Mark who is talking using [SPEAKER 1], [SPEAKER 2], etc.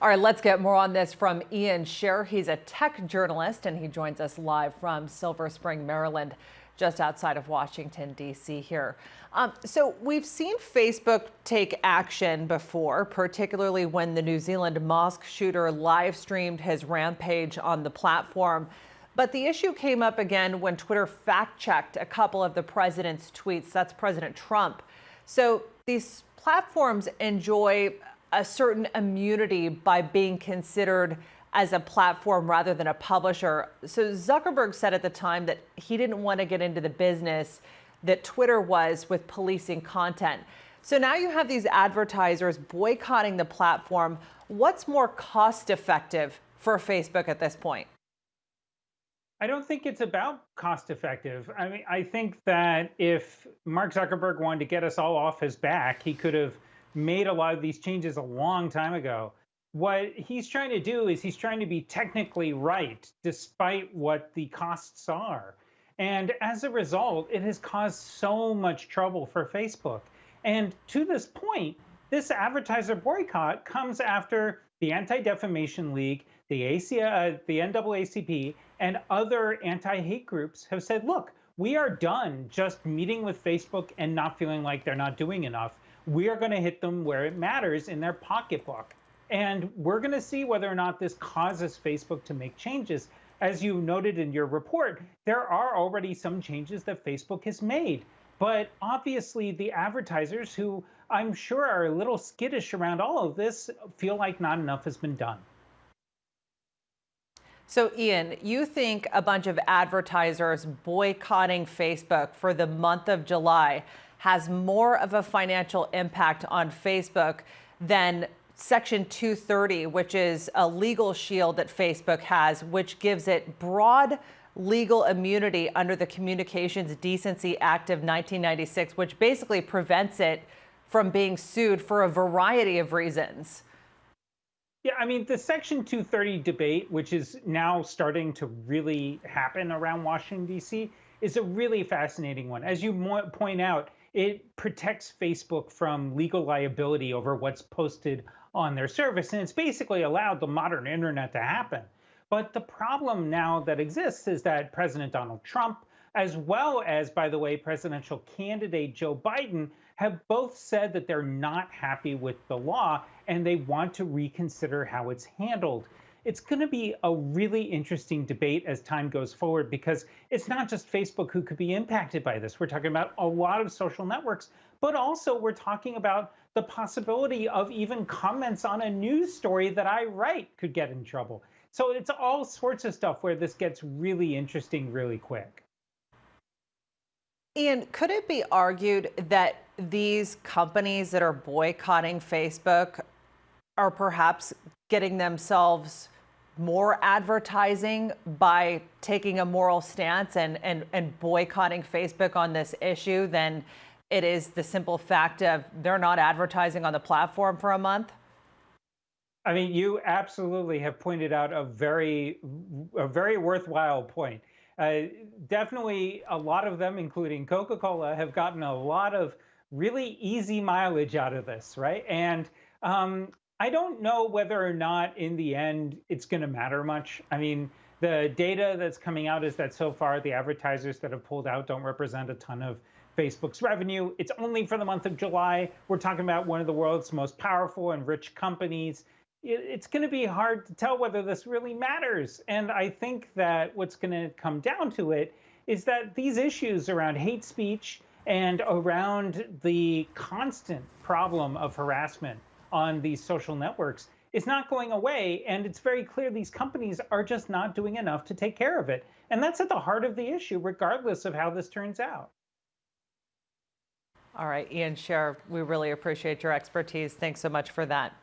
[SPEAKER 1] All right, let's get more on this from Ian Scher. He's a tech journalist, and he joins us live from Silver Spring, Maryland, just outside of Washington, D.C. here. So we've seen Facebook take action before, particularly when the New Zealand mosque shooter live streamed his rampage on the platform. But the issue came up again when Twitter fact-checked a couple of the president's tweets. That's President Trump. So these platforms enjoy a certain immunity by being considered as a platform rather than a publisher. So Zuckerberg said at the time that he didn't want to get into the business that Twitter was with policing content. So now you have these advertisers boycotting the platform. What's more cost effective for Facebook at this point?
[SPEAKER 2] I don't think it's about cost effective. I mean, I think that if Mark Zuckerberg wanted to get us all off his back, he could have made a lot of these changes a long time ago. What he's trying to do is he's trying to be technically right, despite what the costs are. And as a result, it has caused so much trouble for Facebook. And to this point, this advertiser boycott comes after the Anti-Defamation League, the NAACP, and other anti-hate groups have said, look, we are done just meeting with Facebook and not feeling like they're not doing enough. We are going to hit them where it matters in their pocketbook. And we're going to see whether or not this causes Facebook to make changes. As you noted in your report, there are already some changes that Facebook has made. But obviously, the advertisers, who I'm sure are a little skittish around all of this, feel like not enough has been done.
[SPEAKER 1] So, Ian, you think a bunch of advertisers boycotting Facebook for the month of July has more of a financial impact on Facebook than Section 230, which is a legal shield that Facebook has, which gives it broad legal immunity under the Communications Decency Act of 1996, which basically prevents it from being sued for a variety of reasons.
[SPEAKER 2] Yeah, I mean, the Section 230 debate, which is now starting to really happen around Washington, D.C., is a really fascinating one. As you point out, it protects Facebook from legal liability over what's posted on their service. And it's basically allowed the modern internet to happen. But the problem now that exists is that President Donald Trump, as well as, by the way, presidential candidate Joe Biden, have both said that they're not happy with the law and they want to reconsider how it's handled. It's going to be a really interesting debate as time goes forward, because it's not just Facebook who could be impacted by this. We're talking about a lot of social networks, but also we're talking about the possibility of even comments on a news story that I write could get in trouble. So it's all sorts of stuff where this gets really interesting really quick.
[SPEAKER 1] Ian, could it be argued that these companies that are boycotting Facebook are perhaps getting themselves more advertising by taking a moral stance and boycotting Facebook on this issue than it is the simple fact of they're not advertising on the platform for a month?
[SPEAKER 2] I mean, you absolutely have pointed out a very worthwhile point. Definitely a lot of them, including Coca-Cola, have gotten a lot of really easy mileage out of this, right? And I don't know whether or not in the end it's going to matter much. I mean, the data that's coming out is that so far the advertisers that have pulled out don't represent a ton of Facebook's revenue. It's only for the month of July. We're talking about one of the world's most powerful and rich companies. It's going to be hard to tell whether this really matters. And I think that what's going to come down to it is that these issues around hate speech and around the constant problem of harassment on these social networks is not going away. And it's very clear these companies are just not doing enough to take care of it. And that's at the heart of the issue, regardless of how this turns out.
[SPEAKER 1] All right, Ian Scher, we really appreciate your expertise. Thanks so much for that.